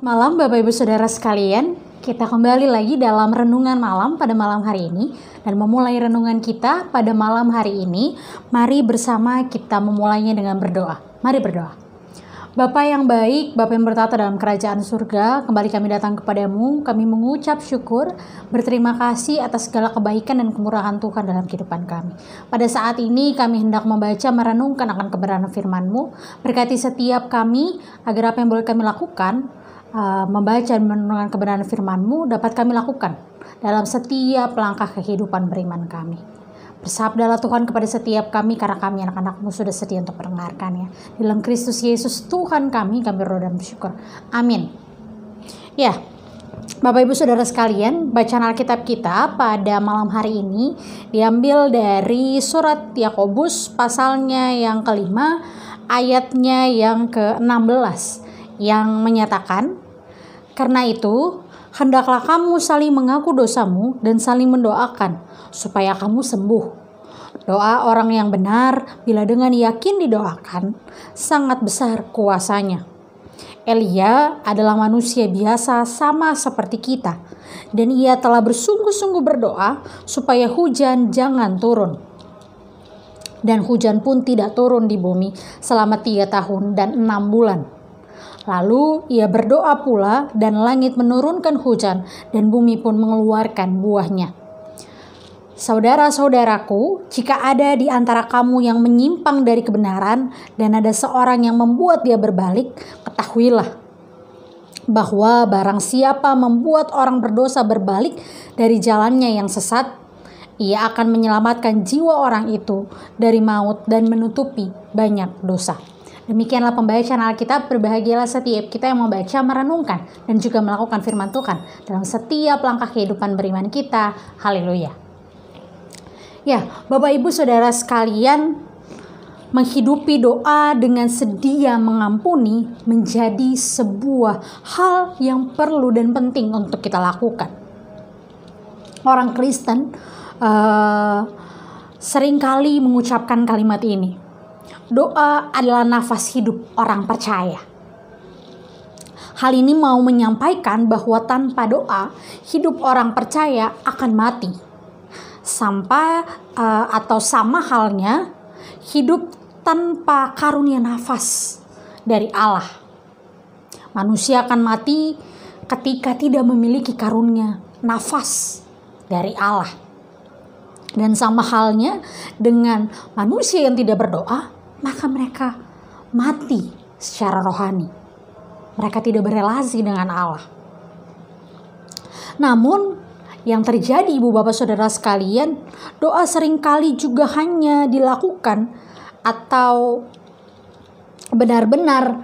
Malam Bapak Ibu Saudara sekalian, kita kembali lagi dalam renungan malam pada malam hari ini. Dan memulai renungan kita pada malam hari ini, mari bersama kita memulainya dengan berdoa. Mari berdoa. Bapa yang baik, Bapa yang bertata dalam kerajaan surga, kembali kami datang kepadamu, kami mengucap syukur, berterima kasih atas segala kebaikan dan kemurahan Tuhan dalam kehidupan kami. Pada saat ini kami hendak membaca, merenungkan akan kebenaran firman-Mu, berkati setiap kami, agar apa yang boleh kami lakukan, membaca dan merenungkan kebenaran firman-Mu dapat kami lakukan dalam setiap langkah kehidupan beriman kami. Bersabdalah Tuhan kepada setiap kami, karena kami anak-anak-Mu sudah sedia untuk mendengarkannya. Dalam Kristus Yesus Tuhan kami berdoa dan bersyukur. Amin. Ya, Bapak Ibu Saudara sekalian, bacaan Alkitab kita pada malam hari ini diambil dari surat Yakobus pasalnya yang kelima, ayatnya yang ke-16 yang menyatakan, "Karena itu, hendaklah kamu saling mengaku dosamu dan saling mendoakan, supaya kamu sembuh. Doa orang yang benar, bila dengan yakin didoakan, sangat besar kuasanya. Elia adalah manusia biasa sama seperti kita, dan ia telah bersungguh-sungguh berdoa supaya hujan jangan turun. Dan hujan pun tidak turun di bumi selama 3 tahun dan 6 bulan. Lalu ia berdoa pula, dan langit menurunkan hujan, dan bumi pun mengeluarkan buahnya. Saudara-saudaraku, jika ada di antara kamu yang menyimpang dari kebenaran, dan ada seorang yang membuat dia berbalik, ketahuilah bahwa barang siapa membuat orang berdosa berbalik dari jalannya yang sesat, ia akan menyelamatkan jiwa orang itu dari maut dan menutupi banyak dosa." Demikianlah pembacaan Alkitab. Berbahagialah setiap kita yang membaca, merenungkan, dan juga melakukan firman Tuhan dalam setiap langkah kehidupan beriman kita. Haleluya. Ya, Bapak Ibu Saudara sekalian, menghidupi doa dengan sedia mengampuni menjadi sebuah hal yang perlu dan penting untuk kita lakukan. Orang Kristen seringkali mengucapkan kalimat ini. Doa adalah nafas hidup orang percaya. Hal ini mau menyampaikan bahwa tanpa doa, hidup orang percaya akan mati. Atau sama halnya, hidup tanpa karunia nafas dari Allah. Manusia akan mati ketika tidak memiliki karunia nafas dari Allah. Dan sama halnya dengan manusia yang tidak berdoa, maka mereka mati secara rohani. Mereka tidak berelasi dengan Allah. Namun, yang terjadi Ibu Bapak Saudara sekalian, doa seringkali juga hanya dilakukan atau benar-benar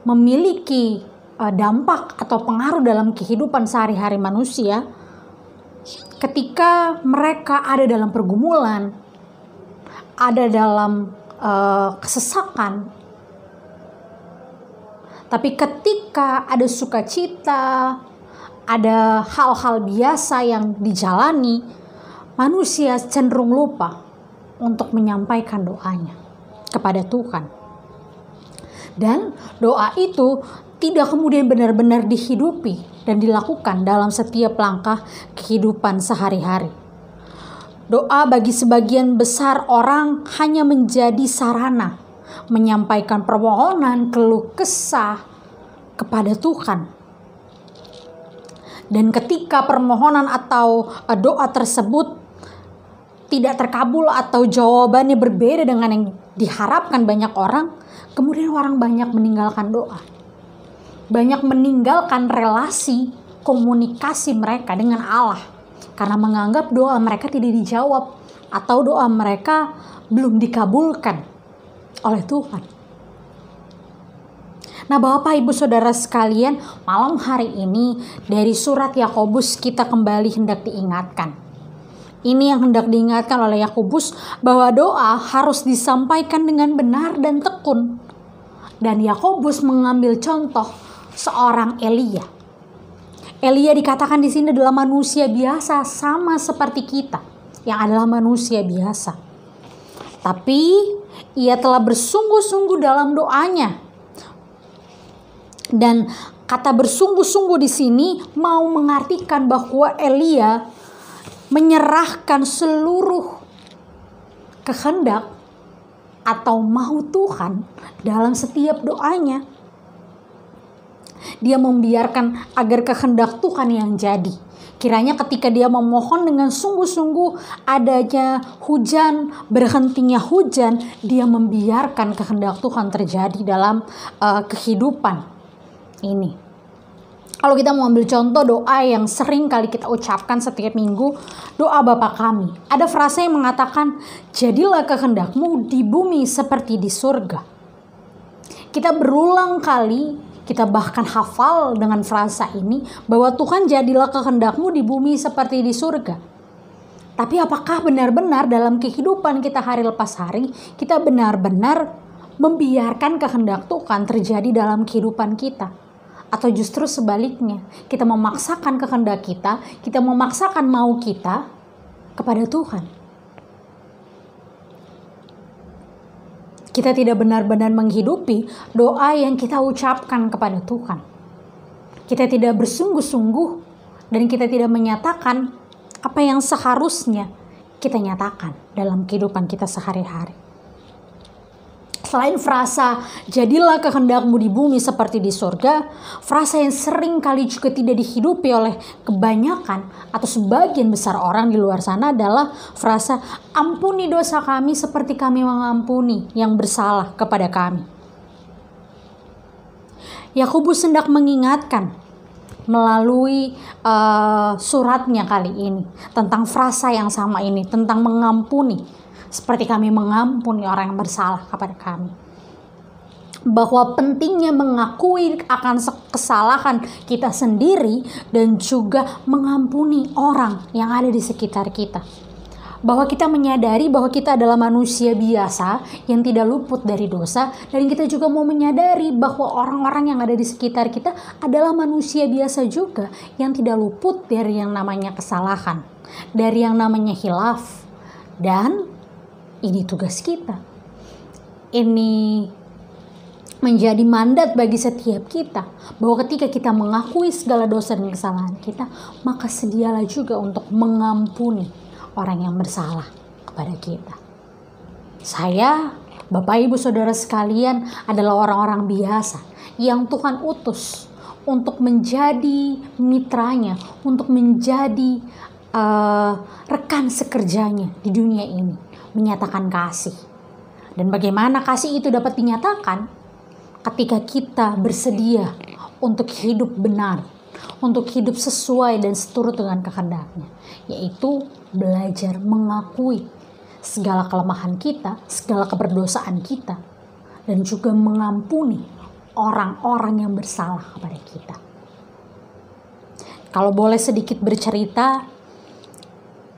memiliki dampak atau pengaruh dalam kehidupan sehari-hari manusia ketika mereka ada dalam pergumulan, ada dalam kesesakan. Tapi ketika ada sukacita, ada hal-hal biasa yang dijalani, manusia cenderung lupa untuk menyampaikan doanya kepada Tuhan. Dan doa itu tidak kemudian benar-benar dihidupi dan dilakukan dalam setiap langkah kehidupan sehari-hari. Doa bagi sebagian besar orang hanya menjadi sarana menyampaikan permohonan, keluh kesah kepada Tuhan. Dan ketika permohonan atau doa tersebut tidak terkabul atau jawabannya berbeda dengan yang diharapkan banyak orang, kemudian orang banyak meninggalkan doa. Banyak meninggalkan relasi komunikasi mereka dengan Allah karena menganggap doa mereka tidak dijawab atau doa mereka belum dikabulkan oleh Tuhan. Nah, Bapak Ibu Saudara sekalian, malam hari ini dari surat Yakobus kita kembali hendak diingatkan. Ini yang hendak diingatkan oleh Yakobus, bahwa doa harus disampaikan dengan benar dan tekun. Dan Yakobus mengambil contoh seorang Elia. Elia dikatakan di sini adalah manusia biasa sama seperti kita yang adalah manusia biasa. Tapi ia telah bersungguh-sungguh dalam doanya. Dan kata bersungguh-sungguh di sini mau mengartikan bahwa Elia menyerahkan seluruh kehendak atau mau Tuhan dalam setiap doanya. Dia membiarkan agar kehendak Tuhan yang jadi. Kiranya ketika dia memohon dengan sungguh-sungguh adanya hujan, berhentinya hujan, dia membiarkan kehendak Tuhan terjadi dalam kehidupan ini. Kalau kita mau ambil contoh doa yang sering kali kita ucapkan setiap minggu, doa Bapa kami. Ada frasa yang mengatakan, jadilah kehendakmu di bumi seperti di surga. Kita berulang kali, kita bahkan hafal dengan frasa ini, bahwa Tuhan jadilah kehendakmu di bumi seperti di surga. Tapi apakah benar-benar dalam kehidupan kita hari lepas hari, kita benar-benar membiarkan kehendak Tuhan terjadi dalam kehidupan kita? Atau justru sebaliknya, kita memaksakan kehendak kita memaksakan mau kita kepada Tuhan. Kita tidak benar-benar menghidupi doa yang kita ucapkan kepada Tuhan. Kita tidak bersungguh-sungguh dan kita tidak menyatakan apa yang seharusnya kita nyatakan dalam kehidupan kita sehari-hari. Selain frasa, jadilah kehendakmu di bumi seperti di surga, frasa yang sering kali juga tidak dihidupi oleh kebanyakan atau sebagian besar orang di luar sana adalah frasa, ampuni dosa kami seperti kami mengampuni yang bersalah kepada kami. Yakobus hendak mengingatkan melalui suratnya kali ini tentang frasa yang sama ini, tentang mengampuni. Seperti kami mengampuni orang yang bersalah kepada kami. Bahwa pentingnya mengakui akan kesalahan kita sendiri dan juga mengampuni orang yang ada di sekitar kita. Bahwa kita menyadari bahwa kita adalah manusia biasa yang tidak luput dari dosa. Dan kita juga mau menyadari bahwa orang-orang yang ada di sekitar kita adalah manusia biasa juga yang tidak luput dari yang namanya kesalahan, dari yang namanya khilaf. Dan ini tugas kita. Ini menjadi mandat bagi setiap kita. Bahwa ketika kita mengakui segala dosa dan kesalahan kita, maka sedialah juga untuk mengampuni orang yang bersalah kepada kita. Saya, Bapak Ibu Saudara sekalian adalah orang-orang biasa yang Tuhan utus untuk menjadi mitranya, untuk menjadi rekan sekerjanya di dunia ini. Menyatakan kasih. Dan bagaimana kasih itu dapat dinyatakan? Ketika kita bersedia untuk hidup benar, untuk hidup sesuai dan seturut dengan kehendaknya, yaitu belajar mengakui segala kelemahan kita, segala keberdosaan kita, dan juga mengampuni orang-orang yang bersalah kepada kita. Kalau boleh sedikit bercerita,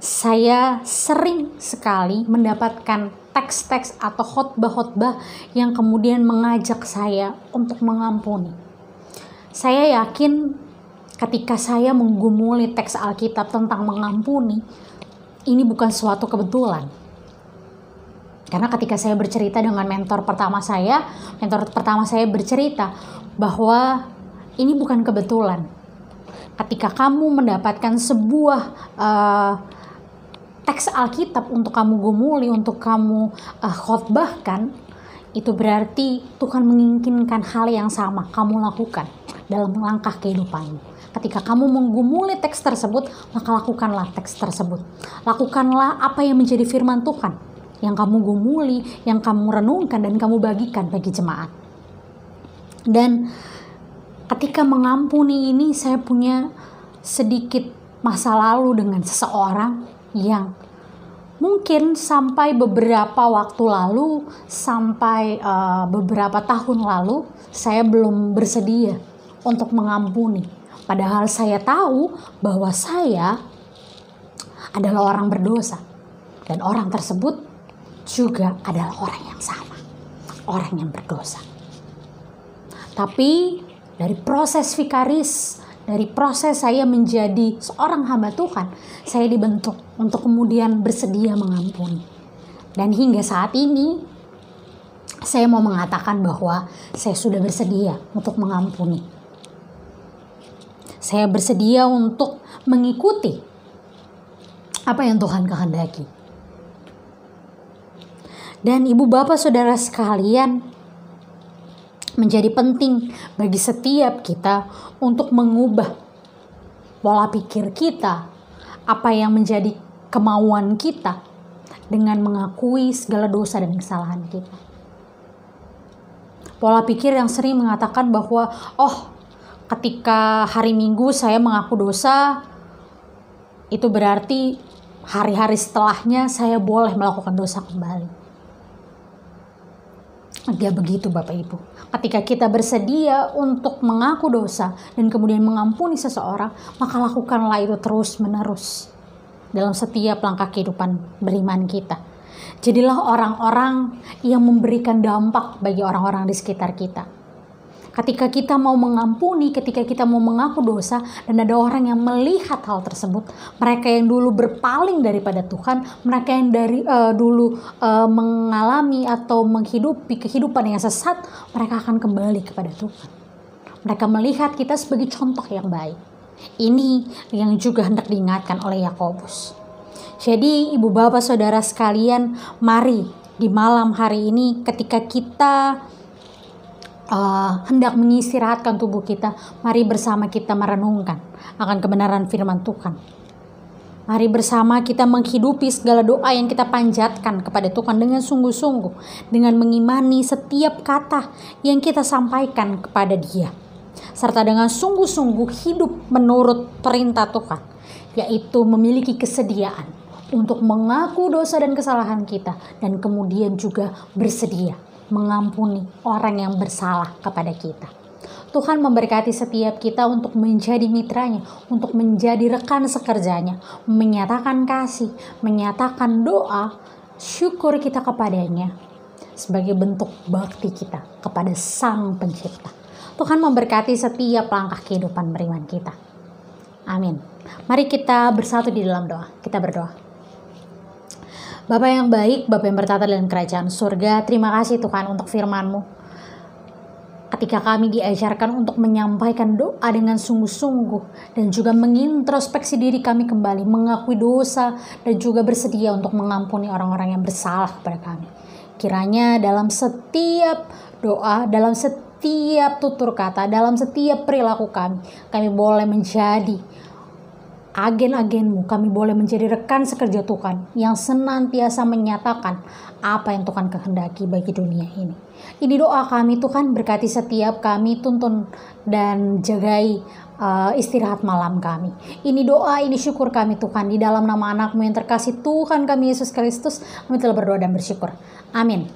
saya sering sekali mendapatkan teks-teks atau khotbah-khotbah yang kemudian mengajak saya untuk mengampuni. Saya yakin ketika saya menggumuli teks Alkitab tentang mengampuni, ini bukan suatu kebetulan. Karena ketika saya bercerita dengan mentor pertama saya bercerita bahwa ini bukan kebetulan. Ketika kamu mendapatkan sebuah teks Alkitab untuk kamu gumuli, untuk kamu khotbahkan, itu berarti Tuhan menginginkan hal yang sama kamu lakukan dalam langkah kehidupanmu. Ketika kamu menggumuli teks tersebut, maka lakukanlah teks tersebut. Lakukanlah apa yang menjadi firman Tuhan yang kamu gumuli, yang kamu renungkan dan kamu bagikan bagi jemaat. Dan ketika mengampuni ini, saya punya sedikit masa lalu dengan seseorang yang mungkin sampai beberapa waktu lalu, sampai beberapa tahun lalu, saya belum bersedia untuk mengampuni. Padahal saya tahu bahwa saya adalah orang berdosa. Dan orang tersebut juga adalah orang yang sama. Orang yang berdosa. Tapi dari proses vikaris, dari proses saya menjadi seorang hamba Tuhan, saya dibentuk untuk kemudian bersedia mengampuni. Dan hingga saat ini, saya mau mengatakan bahwa saya sudah bersedia untuk mengampuni. Saya bersedia untuk mengikuti apa yang Tuhan kehendaki. Dan ibu bapak saudara sekalian, menjadi penting bagi setiap kita untuk mengubah pola pikir kita, apa yang menjadi kemauan kita, dengan mengakui segala dosa dan kesalahan kita. Pola pikir yang sering mengatakan bahwa, ketika hari Minggu saya mengaku dosa, itu berarti hari-hari setelahnya saya boleh melakukan dosa kembali. Tidak begitu Bapak Ibu. Ketika kita bersedia untuk mengaku dosa dan kemudian mengampuni seseorang, maka lakukanlah itu terus-menerus dalam setiap langkah kehidupan beriman kita. Jadilah orang-orang yang memberikan dampak bagi orang-orang di sekitar kita. Ketika kita mau mengampuni, ketika kita mau mengaku dosa, dan ada orang yang melihat hal tersebut, mereka yang dulu berpaling daripada Tuhan, mereka yang dulu mengalami atau menghidupi kehidupan yang sesat, mereka akan kembali kepada Tuhan. Mereka melihat kita sebagai contoh yang baik. Ini yang juga hendak diingatkan oleh Yakobus. Jadi ibu bapak saudara sekalian, mari di malam hari ini ketika kita hendak mengistirahatkan tubuh kita, mari bersama kita merenungkan akan kebenaran firman Tuhan. Mari bersama kita menghidupi segala doa yang kita panjatkan kepada Tuhan dengan sungguh-sungguh, dengan mengimani setiap kata yang kita sampaikan kepada Dia, serta dengan sungguh-sungguh hidup menurut perintah Tuhan, yaitu memiliki kesediaan untuk mengaku dosa dan kesalahan kita, dan kemudian juga bersedia mengampuni orang yang bersalah kepada kita. Tuhan memberkati setiap kita untuk menjadi mitranya, untuk menjadi rekan sekerjanya, menyatakan kasih, menyatakan doa, syukur kita kepadanya sebagai bentuk bakti kita kepada Sang Pencipta. Tuhan memberkati setiap langkah kehidupan beriman kita. Amin. Mari kita bersatu di dalam doa. Kita berdoa. Bapa yang baik, Bapa yang bertata dalam kerajaan surga, terima kasih Tuhan untuk firman-Mu. Ketika kami diajarkan untuk menyampaikan doa dengan sungguh-sungguh dan juga mengintrospeksi diri kami kembali, mengakui dosa dan juga bersedia untuk mengampuni orang-orang yang bersalah kepada kami. Kiranya dalam setiap doa, dalam setiap tutur kata, dalam setiap perilaku kami boleh menjadi agen-agen-Mu, kami boleh menjadi rekan sekerja Tuhan yang senantiasa menyatakan apa yang Tuhan kehendaki bagi dunia ini. Ini doa kami Tuhan, berkati setiap kami, tuntun dan jagai istirahat malam kami. Ini doa, ini syukur kami Tuhan, di dalam nama anak-Mu yang terkasih Tuhan kami Yesus Kristus, kami telah berdoa dan bersyukur. Amin.